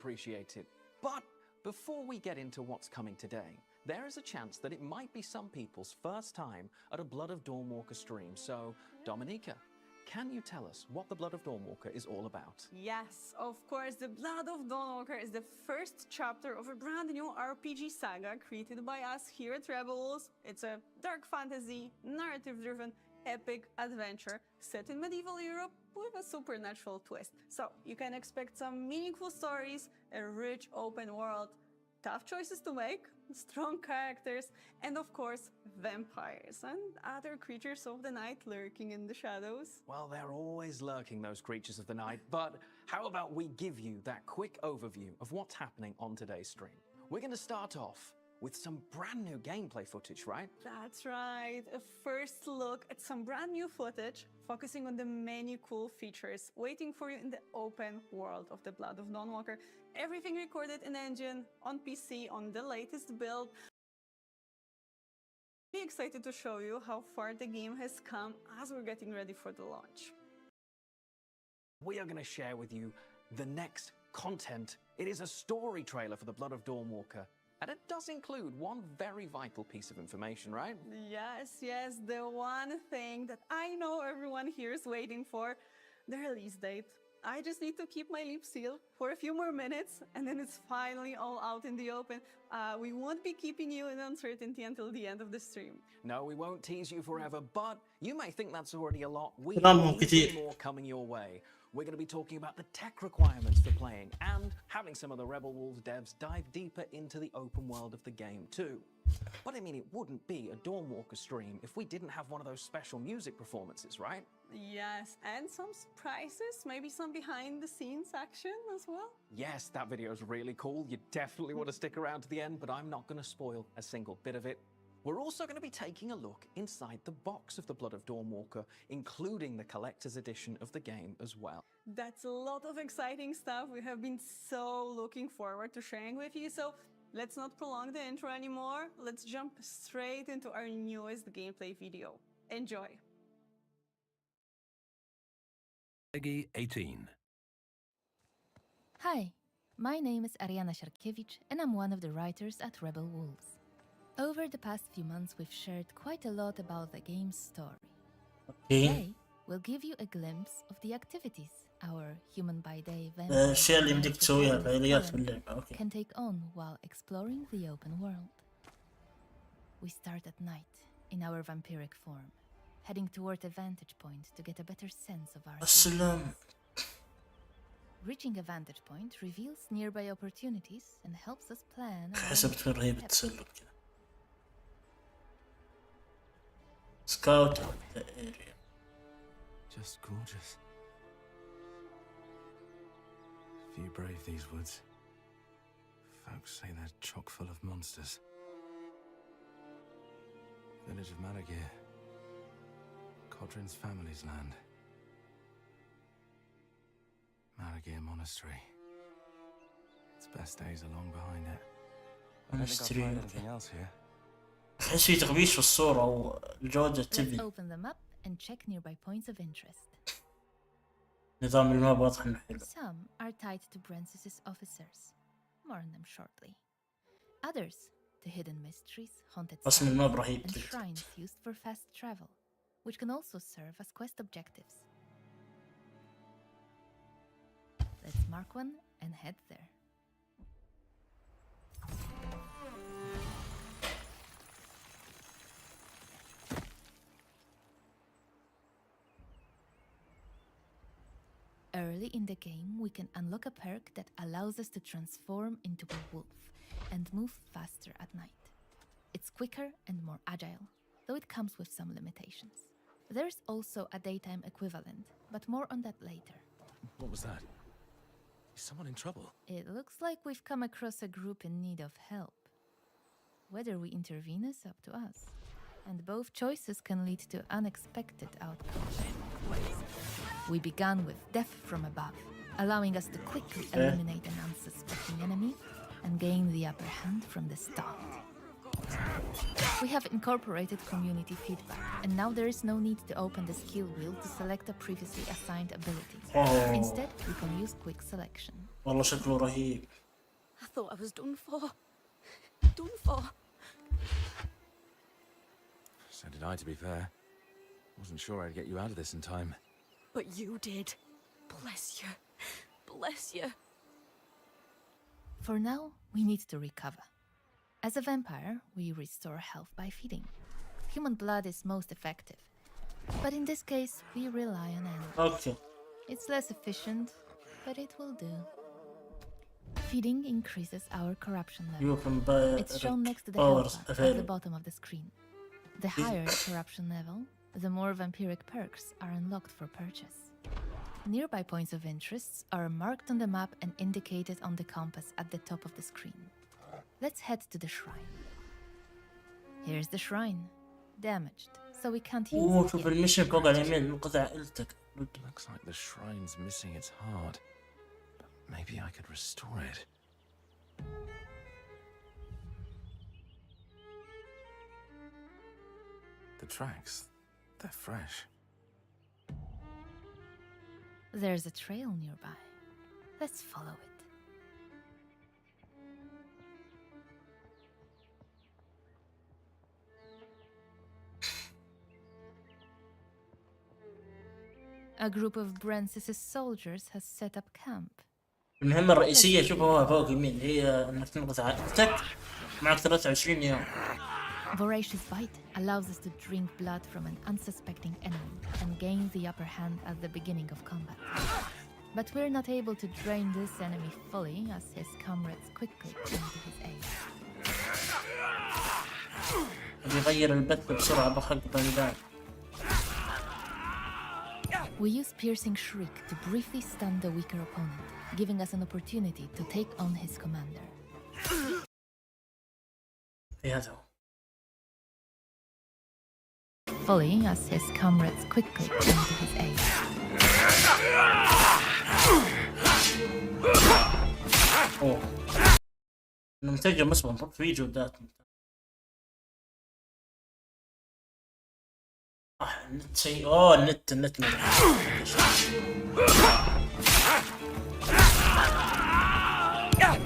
appreciated. But before we get into what's coming today, there is a chance that it might be some people's first time at a Blood of Dawnwalker stream. So, Dominika, can you tell us what the Blood of Dawnwalker is all about? Yes, of course, the Blood of Dawnwalker is the first chapter of a brand new RPG saga created by us here at Rebels. It's a dark fantasy, narrative-driven, epic adventure set in medieval Europe with a supernatural twist. So you can expect some meaningful stories, a rich open world, tough choices to make, strong characters, and of course, vampires and other creatures of the night lurking in the shadows. Well, they're always lurking, those creatures of the night, but how about we give you that quick overview of what's happening on today's stream? We're going to start off with some brand new gameplay footage, right? That's right, a first look at some brand new footage focusing on the many cool features waiting for you in the open world of the Blood of Dawnwalker. Everything recorded in engine, on PC, on the latest build. I'm excited to show you how far the game has come as we're getting ready for the launch. We are going to share with you the next content. It is a story trailer for the Blood of Dawnwalker. And it does include one very vital piece of information, right? Yes, the one thing that I know everyone here is waiting for, the release date. I just need to keep my lips sealed for a few more minutes, and then it's finally all out in the open. We won't be keeping you in uncertainty until the end of the stream. No, we won't tease you forever, but you may think that's already a lot. We كلامهم have كتير. more coming your way. We're going to be talking about the tech requirements for playing and having some of the Rebel Wolves devs dive deeper into the open world of the game too. But I mean, it wouldn't be a Dawnwalker stream if we didn't have one of those special music performances, right? Yes, and some surprises, maybe some behind-the-scenes action as well. Yes, that video is really cool. You definitely want to stick around to the end, but I'm not going to spoil a single bit of it. We're also going to be taking a look inside the box of the Blood of Dawnwalker, including the collector's edition of the game as well. That's a lot of exciting stuff we have been so looking forward to sharing with you, so let's not prolong the intro anymore. Let's jump straight into our newest gameplay video. Enjoy! Peggy 18. Hi, my name is Ariana Sharkiewicz, and I'm one of the writers at Rebel Wolves. Over the past few months, we've shared quite a lot about the game's story. اوكي Today, we'll give you a glimpse of the activities our human-by-day الاشياء اللي بدك تسويها فعاليات في اللعبة. اوكي can take on while exploring the open world. We start at night in our vampiric form, heading toward a vantage point to get a better sense of our السلام. Reaching a vantage point reveals nearby opportunities and helps us plan our حسبت في رهيب steps. التسلل كذا. سكاوت اريا. Just gorgeous. Few brave these woods. Folks say they're chock full of monsters. Village of Malagir. Codrin's family's land. Malagir Monastery. Its best days are long behind it. I don't think I'll find anything else here. احس في تغبيش في الصورة او الجودة Let's تبي. open them up and check nearby points of interest. نظام الماب واضح انه حلو. Some are tied to Brensis's officers. More on them shortly. Others to hidden mysteries, haunted رسم sites, الماب رهيب and كذا. shrines used for fast travel, which can also serve as quest objectives. Let's mark one and head there. Early in the game, we can unlock a perk that allows us to transform into a wolf and move faster at night. It's quicker and more agile, though it comes with some limitations. There's also a daytime equivalent, but more on that later. What was that? Is someone in trouble? It looks like we've come across a group in need of help. Whether we intervene is up to us, and both choices can lead to unexpected outcomes. We began with death from above, allowing us to quickly eliminate an unsuspecting enemy and gain the upper hand from the start. We have incorporated community feedback, and now there is no need to open the skill wheel to select a previously assigned ability. Instead, we can use quick selection. والله شكله رهيب. I thought I was done for. Done for. So did I, to be fair. Wasn't sure I'd get you out of this in time. But you did. Bless you. Bless you. For now, we need to recover. As a vampire, we restore health by feeding. Human blood is most effective. But in this case, we rely on animals. اوكي. It's less efficient, but it will do. Feeding increases our corruption level. You can buy It's shown next to the powers health bar at the available. bottom of the screen. The higher the corruption level, the more vampiric perks are unlocked for purchase. Nearby points of interest are marked on the map and indicated on the compass at the top of the screen. Let's head to the shrine. Here's the shrine. Damaged, so we can't use اوه it شوف yet. المشن فوق على اليمين انقذ عائلتك. Looks like the shrine's missing its heart. But maybe I could restore it. The tracks, they're fresh. There's a trail nearby. Let's follow it. A group of Brensis's soldiers has set up camp. المهمة الرئيسية شوفها فوق يمين هي انك تنقذ عائلتك. معك 23 يوم. Voracious Bite allows us to drink blood from an unsuspecting enemy and gain the upper hand at the beginning of combat. But we're not able to drain this enemy fully as his comrades quickly come to his aid. بيغير البث بسرعة بحق بندان. We use Piercing Shriek to briefly stun the weaker opponent, giving us an opportunity to take on his commander. في هذا هو. Fully as his comrades quickly come to his aid. اوه. المنتجة مسبقا في جودات. النت سيء. اوه النت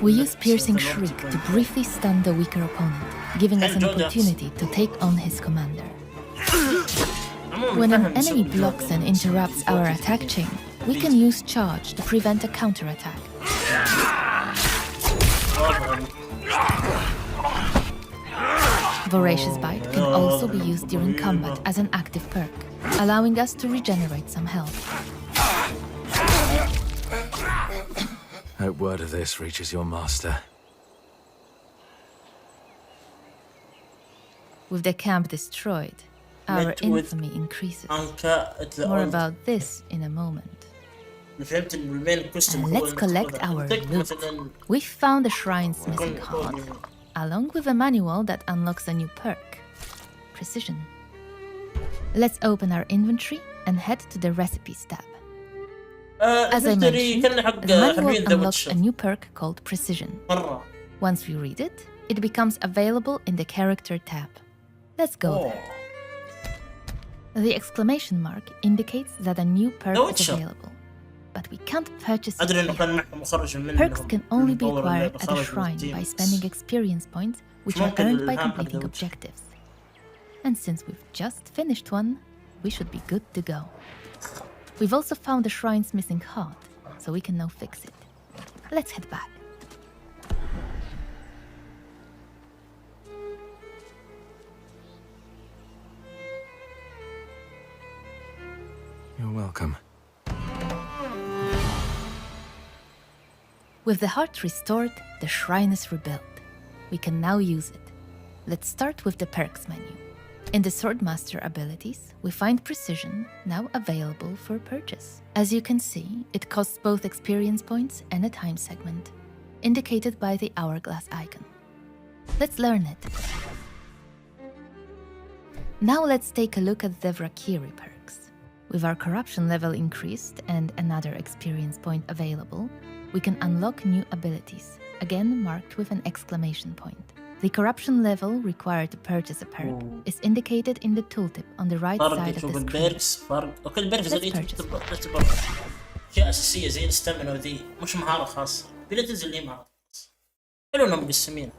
We use Piercing Shriek to briefly stun the weaker opponent, giving us an opportunity to take on his commander. When an enemy blocks and interrupts our attack chain, we can use Charge to prevent a counterattack. Voracious Bite can also be used during combat as an active perk, allowing us to regenerate some health. Hope word of this reaches your master. With the camp destroyed, our Met with infamy increases. عنك More about this in a moment. فهمت ان المين كوست And let's collect our loot. We found the shrine's missing heart, along with a manual that unlocks a new perk, Precision. Let's open our inventory and head to the Recipes tab. As I mentioned, the manual unlocks a new perk called Precision. مرة. Once we read it, it becomes available in the Character tab. Let's go there. The exclamation mark indicates that a new perk is Witcher. available, but we can't purchase it ادري انه yet. كان معهم مخرج منهم. Perks can only be مطور acquired اللعبة at a خرج من shrine التيم. by spending experience points, which are ممكن earned by الإلهام completing حق The Witcher. objectives. And since we've just finished one, we should be good to go. We've also found the shrine's missing heart, so we can now fix it. Let's head back. You're welcome. With the heart restored, the shrine is rebuilt. We can now use it. Let's start with the perks menu. In the Swordmaster abilities, we find Precision, now available for purchase. As you can see, it costs both experience points and a time segment, indicated by the hourglass icon. Let's learn it. Now let's take a look at the Vrakiri perks. With our corruption level increased and another experience point available, we can unlock new abilities, again marked with an exclamation point. The corruption level required to purchase a perk is indicated in the tooltip on the right فرق side of شوف the screen. البيركس فرق اوكي البيركس Let's اللي purchase. تعتبر اشياء اساسيه زي الستامنا وذي مش مهاره خاصه بلا تنزل لي مهاره خاصه حلو انهم مقسمين.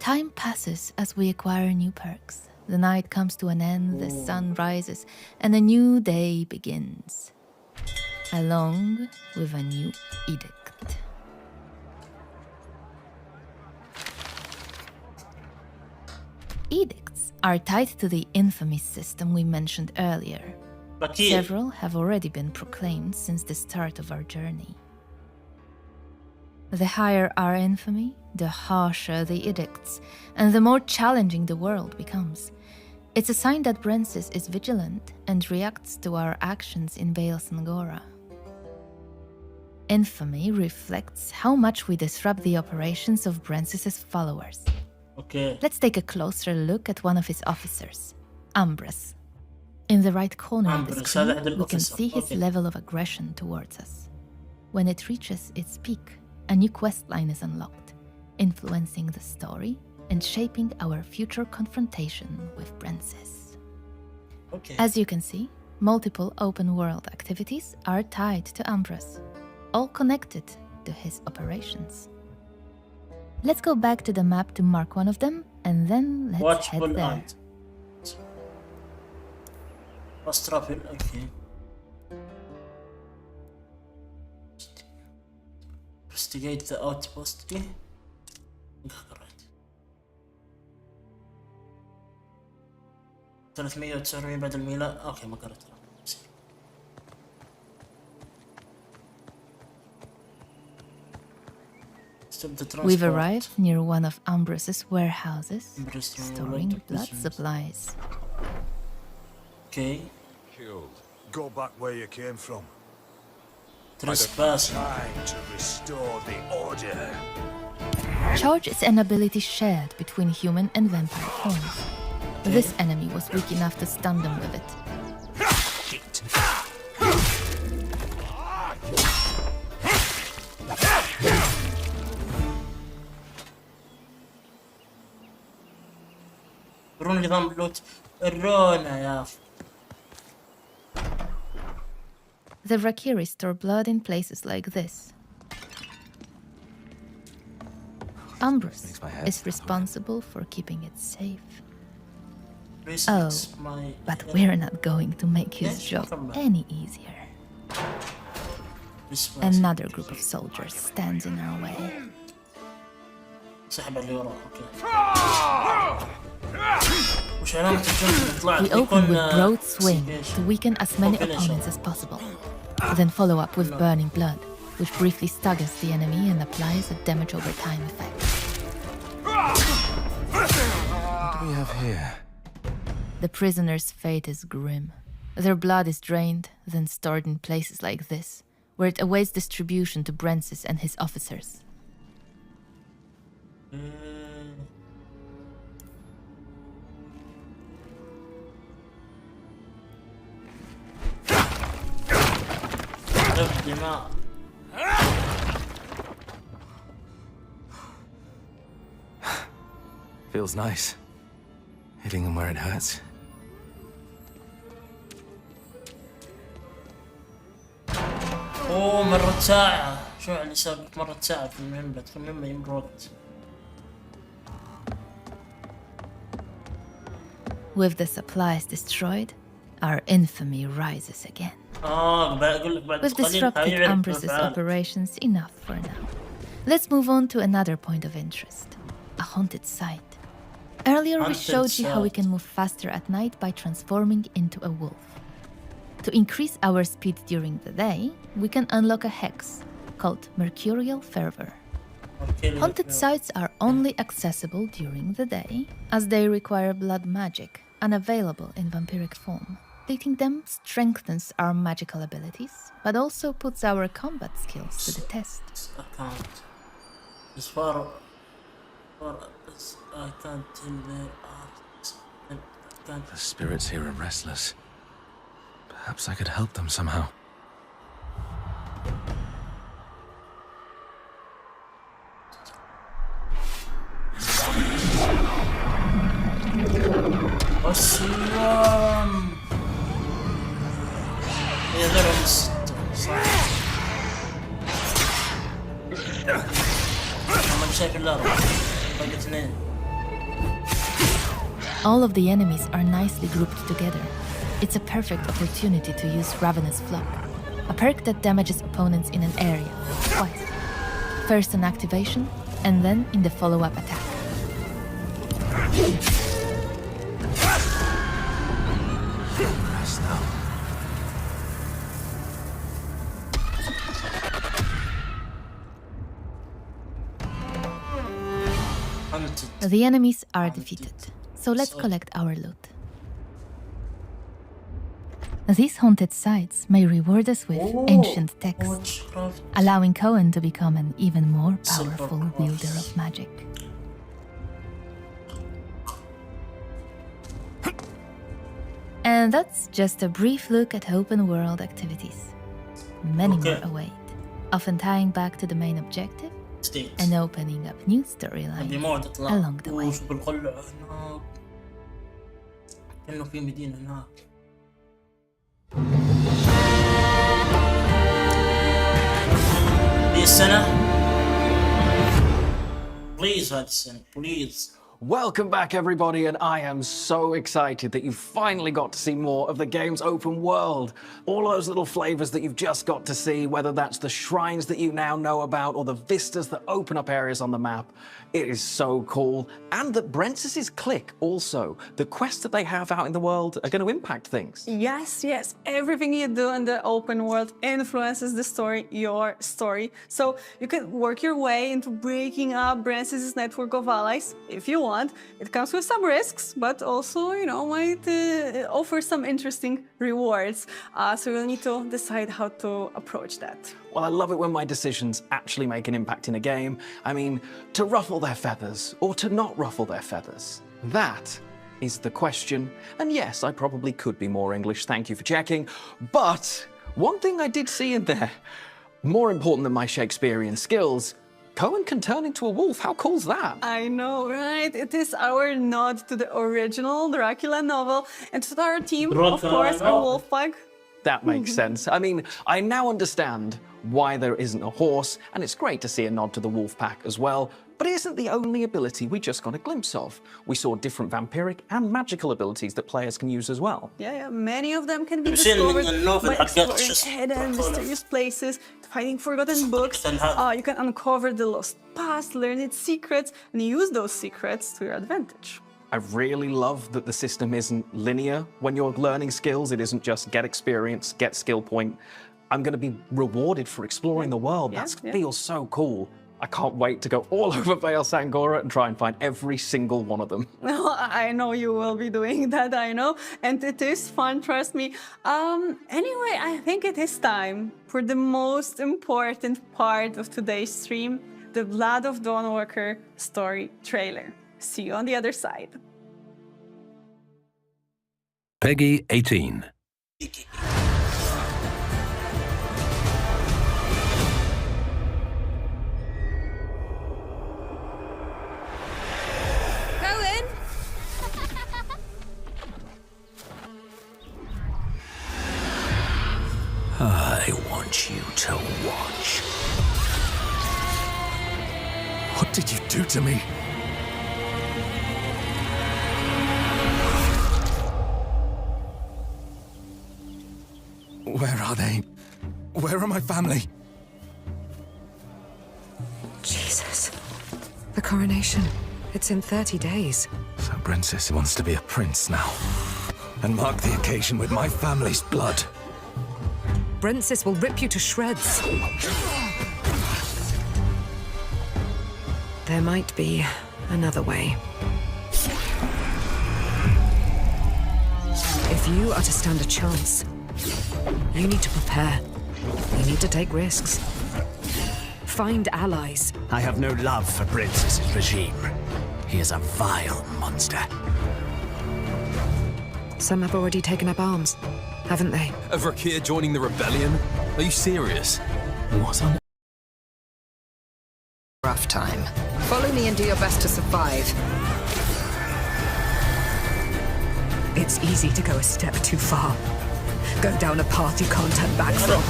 Time passes as we acquire new perks. The night comes to an end, the sun rises, and a new day begins. Along with a new edict. Edicts are tied to the infamy system we mentioned earlier. أكيد. Several have already been proclaimed since the start of our journey. The higher our infamy, the harsher the edicts, and the more challenging the world becomes. It's a sign that Brensis is vigilant and reacts to our actions in Vale Sangora. Infamy reflects how much we disrupt the operations of Brensis's followers. اوكي. Let's take a closer look at one of his officers, Ambrose. In the right corner of the Ambrose, screen, هذا أحد we can الأوفيسر. see his Okay. level of aggression towards us. When it reaches its peak, a new quest line is unlocked, influencing the story and shaping our future confrontation with Brensis. اوكي. As you can see, multiple open-world activities are tied to Ambrose, all connected to his operations. Let's go back to the map to mark one of them, and then let's head Watchable there. and Fast travel. اوكي. Investigate the outpost. إيه؟ قرأت. 349 بعد الميلاد. اوكي ما قرأت. Stop the transport. We've arrived near one of Ambrose's warehouses, Ambrose storing Road blood Business. supplies. Okay. Killed. Go back where you came from. Trespass. Time to restore the order. Charge is an ability shared between human and vampire forms. This enemy was weak enough to stun them with it. يرون نظام اللوت الرونا يا أخي. The Rakiri store blood in places like this. Ambrose Makes my head is stop. responsible for keeping it safe. Respects my But we're not going to make his Yes, job come back. any easier. Respect. Another group of soldiers stands in our way. سحب اللي وراه اوكي. وش علامة الجنب اللي طلعت؟ We open يكون with broad swing investigation. to weaken as many Population. opponents as possible. Then follow up with burning blood, which briefly staggers the enemy and applies a damage over time effect. What do we have here? The prisoners' fate is grim. Their blood is drained, then stored in places like this, where it awaits distribution to Brensis and his officers. دماء. Feels nice. Hitting them where it hurts. اوه مرت ساعة. شو يعني سابق مرت ساعة في المهمة؟ المهمة يمر وقت. With the supplies destroyed, our infamy rises again. اقول لك بعد We've قليل disrupted حيعرف Ambrose's أفعال. operations enough for now. Let's move on to another point of interest, a haunted site. Earlier we Haunted showed you how we site. can move faster at night by transforming into a wolf. To increase our speed during the day, we can unlock a hex called Mercurial Fervor. أوكي. Haunted sites are only accessible during the day, as they require blood magic, unavailable in vampiric form. Completing them strengthens our magical abilities, but also puts our combat skills to the test. Account. As far as I can't tell there are. The spirits here are restless. Perhaps I could help them somehow. سلام. يا ذرة صح. ما شايف الا أربعة. باقي اثنين. All of the enemies are nicely grouped together. It's a perfect opportunity to use Ravenous Flock, a perk that damages opponents in an area twice. First on activation, and then in the follow-up attack. Rest now. The enemies are defeated, so let's collect our loot. These haunted sites may reward us with ancient texts, allowing Cohen to become an even more powerful wielder of magic. And that's just a brief look at open world activities. Many more await, often tying back to the main objective and opening up new storylines along the way. شوف القلعة هناك. كأنه في مدينة هناك. هذه السنة. بليز هذه السنة. بليز. Welcome back, everybody, and I am so excited that you finally got to see more of the game's open world. All those little flavors that you've just got to see, whether that's the shrines that you now know about or the vistas that open up areas on the map. It is so cool. And that Brent's click also, the quests that they have out in the world are going to impact things. Yes, yes. Everything you do in the open world influences the story, your story. So you can work your way into breaking up Brent's network of allies if you want. It comes with some risks, but also, you know, might offer some interesting rewards. So you'll need to decide how to approach that. Well, I love it when my decisions actually make an impact in a game. I mean, to ruffle their feathers or to not ruffle their feathers. That is the question. And yes, I probably could be more English, thank you for checking. But one thing I did see in there, more important than my Shakespearean skills, Cohen can turn into a wolf. How cool's that? I know, right? It is our nod to the original Dracula novel and to our team, of course, our wolf pack. That makes sense. I mean, I now understand why there isn't a horse, and it's great to see a nod to the wolf pack as well, but it isn't the only ability we just got a glimpse of. We saw different vampiric and magical abilities that players can use as well. Yeah, many of them can be discovered by exploring hidden, mysterious places, finding forgotten books. You can uncover the lost past, learn its secrets, and use those secrets to your advantage. I really love that the system isn't linear when you're learning skills. It isn't just get experience, get skill point. I'm going to be rewarded for exploring the world. That feels so cool. I can't wait to go all over Vale Sangora and try and find every single one of them. Well, I know you will be doing that, I know. And it is fun, trust me. Anyway, I think it is time for the most important part of today's stream, the Blood of Dawn story trailer. See you on the other side. Peggy 18. Cohen! I want you to watch. What did you do to me? Where are they? Where are my family? Jesus. The coronation. It's in 30 days. So Princess wants to be a prince now. And mark the occasion with my family's blood. Brentsis will rip you to shreds. There might be another way. If you are to stand a chance, you need to prepare. You need to take risks. Find allies. I have no love for Princess's regime. He is a vile monster. Some have already taken up arms, haven't they? Of Rakir joining the rebellion? Are you serious? What on? Rough time. Follow me and do your best to survive. It's easy to go a step too far. Go down a path you can't turn back from.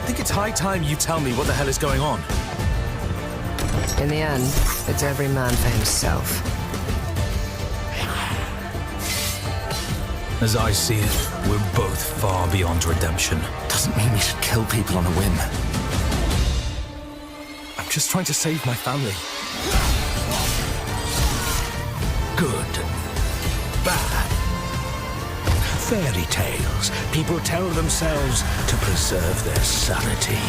I think it's high time you tell me what the hell is going on. In the end, it's every man for himself. As I see it, we're both far beyond redemption. Doesn't mean we should kill people on a whim. I'm just trying to save my family. Good. Bad. Fairy tales. People tell themselves to preserve their sanity.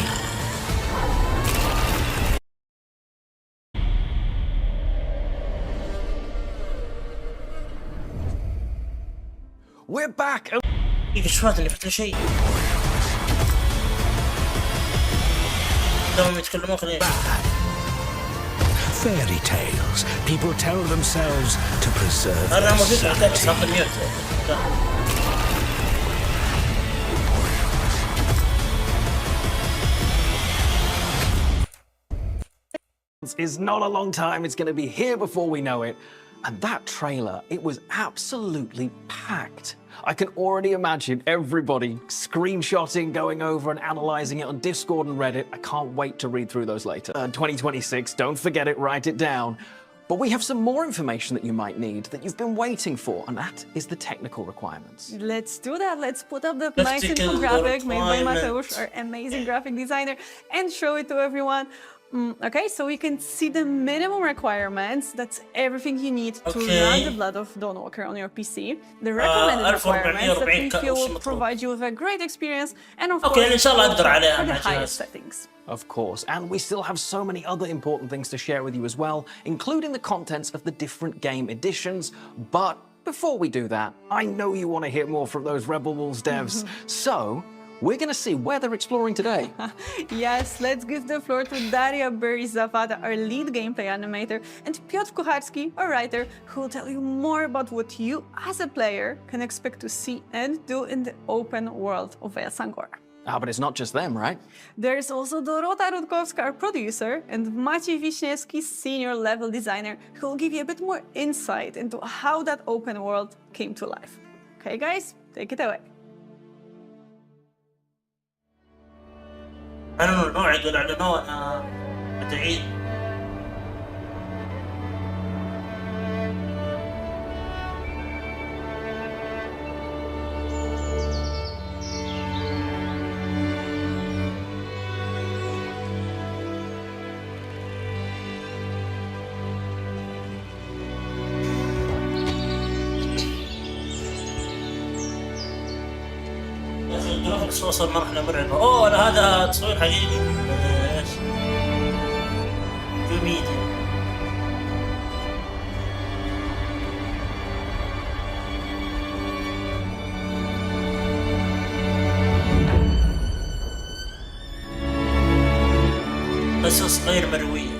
We're back! ايش فات اللي فات شيء دوم يتكلمون خلينا Fairy tales. People tell themselves to preserve انا their موجود عندك بس sanity. حاط الميوت Is not a long time, it's going to be here before we know it. And that trailer, it was absolutely packed. I can already imagine everybody screenshotting, going over and analysing it on Discord and Reddit. I can't wait to read through those later. 2026, don't forget it, write it down. But we have some more information that you might need that you've been waiting for, and that is the technical requirements. Let's do that. Let's put up the nice Technical infographic made by requirements. Mateusz, our amazing graphic designer, and show it to everyone. Okay, so you can see the minimum requirements. That's everything you need to run the Blood of Dawn Walker on your PC. The recommended requirements that we feel will provide you with a great experience, and of course, إن شاء الله أقدر عليها for the مع highest جهاز. settings. Of course, and we still have so many other important things to share with you as well, including the contents of the different game editions. But before we do that, I know you want to hear more from those Rebel Wolves devs, so we're going to see where they're exploring today. Yes, let's give the floor to Daria Berry-Zawada, our lead gameplay animator, and Piotr Kucharski, our writer, who will tell you more about what you, as a player, can expect to see and do in the open world of Sangora. Ah, but it's not just them, right? There's also Dorota Rutkowska, our producer, and Maciej Wiśniewski, senior level designer, who will give you a bit more insight into how that open world came to life. Okay, guys, take it away. أنا الموعد ولا أعلنوه تعيد الجرافيكس وصل مرحلة مرعبة. اوه لا هذا تصوير حقيقي. ايش؟ كوميديا. قصص غير مروية.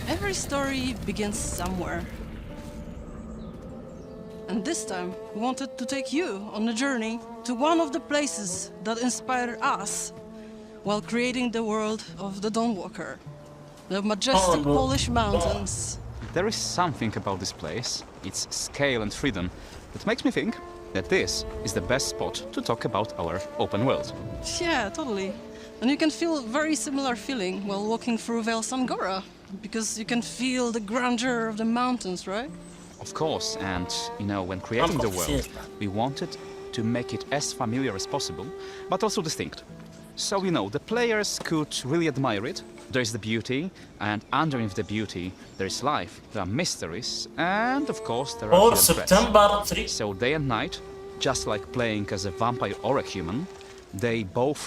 Every story begins somewhere. And this time, we wanted to take you on a journey to one of the places that inspired us while creating the world of the Dawnwalker. The majestic Polish mountains. There is something about this place, its scale and freedom, that makes me think that this is the best spot to talk about our open world. Yeah, totally. And you can feel a very similar feeling while walking through Sangora, because you can feel the grandeur of the mountains, right? Of course, and you know, when creating the world, we wanted to make it as familiar as possible, but also distinct. So, you know, the players could really admire it. There is the beauty, and underneath the beauty, there is life, there are mysteries, and of course, there are hidden threats. So day and night, just like playing as a vampire or a human, they both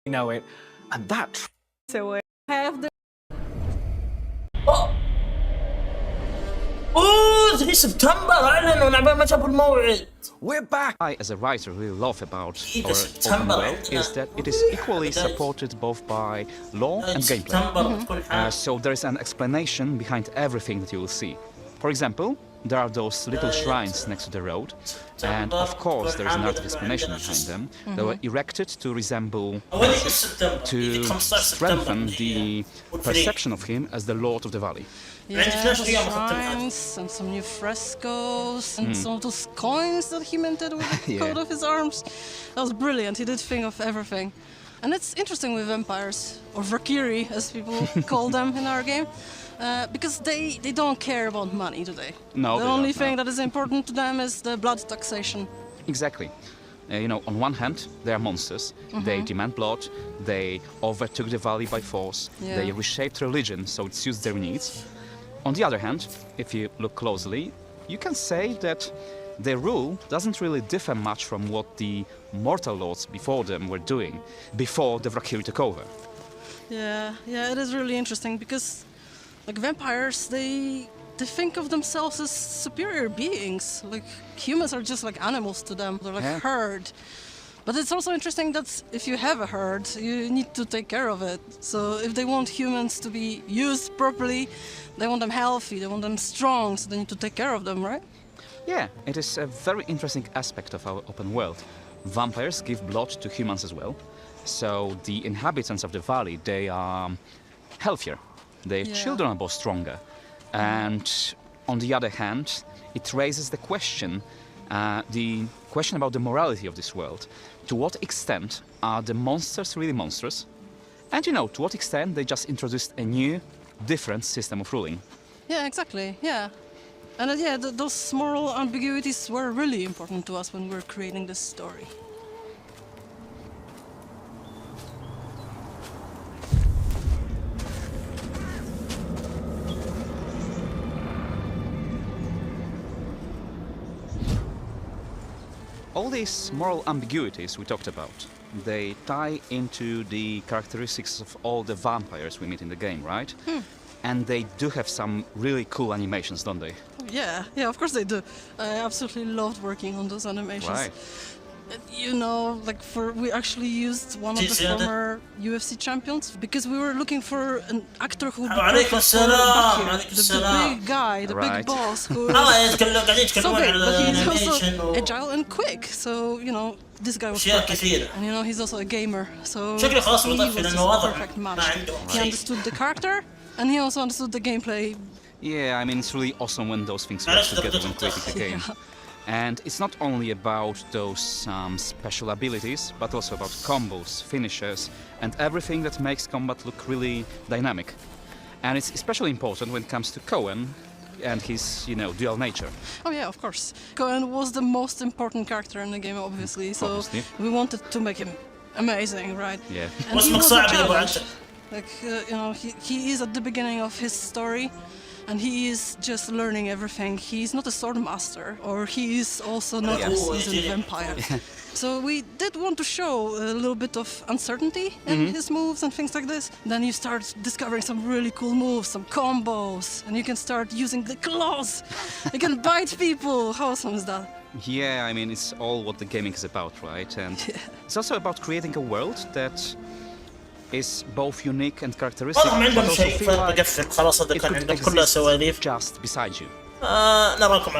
know it, and that So we have the اوه في سبتمبر اعلنوا لعبة ما جابوا الموعد. We're back! I, as a writer, really love about our September, open world is that it is equally supported both by lore and gameplay. So there is an explanation behind everything that you will see. For example, there are those little shrines next to the road, and of course there is an art of explanation behind them. They were erected to resemble, to strengthen the perception of him as the Lord of the Valley. Yeah, the shrines and some new frescoes and some of those coins that he minted with the coat of his arms. That was brilliant. He did think of everything. And it's interesting with vampires, or Valkyrie as people call them in our game, because they don't care about money, do they? No, the only thing that is important to them is the blood taxation. Exactly. You know, on one hand, they are monsters. They demand blood. They overtook the valley by force. They reshaped religion so it suits their needs. On the other hand, if you look closely, you can say that their rule doesn't really differ much from what the mortal lords before them were doing, before the Valkyrie took over. Yeah, it is really interesting because, like, vampires, they think of themselves as superior beings. Like, humans are just like animals to them. They're like herd. But it's also interesting that if you have a herd, you need to take care of it. So if they want humans to be used properly, they want them healthy, they want them strong, so they need to take care of them, right? Yeah, it is a very interesting aspect of our open world. Vampires give blood to humans as well. So the inhabitants of the valley, they are healthier. Their children are both stronger. And on the other hand, it raises the question about the morality of this world. To what extent are the monsters really monsters? And you know, to what extent they just introduced a new, different system of ruling? Yeah, exactly, yeah. And those moral ambiguities were really important to us when we were creating this story. All these moral ambiguities we talked about, they tie into the characteristics of all the vampires we meet in the game, right? And they do have some really cool animations, don't they? Yeah, of course they do. I absolutely loved working on those animations. Right. You know, like we actually used one of the former UFC champions because we were looking for an actor who would be perfect for Bakir, the big guy, the big boss who is so big, but he's also agile and quick. So, you know, this guy was perfect. And you know, he's also a gamer, so he was just a perfect match. He understood the character and he also understood the gameplay. Yeah, I mean, it's really awesome when those things work together when creating the game. And it's not only about those special abilities, but also about combos, finishes, and everything that makes combat look really dynamic. And it's especially important when it comes to Cohen and his, you know, dual nature. Oh yeah, of course. Cohen was the most important character in the game, obviously, so we wanted to make him amazing, right? Yeah. And he was a challenge. Like, you know, he is at the beginning of his story, and he is just learning everything. He's not a sword master, or he is also not a seasoned vampire. So we did want to show a little bit of uncertainty in his moves and things like this. Then you start discovering some really cool moves, some combos, and you can start using the claws. You can bite people. How awesome is that? Yeah, I mean, it's all what the gaming is about, right? And it's also about creating a world that is both unique and characteristic, but also feel like it could exist just beside you. نراكم على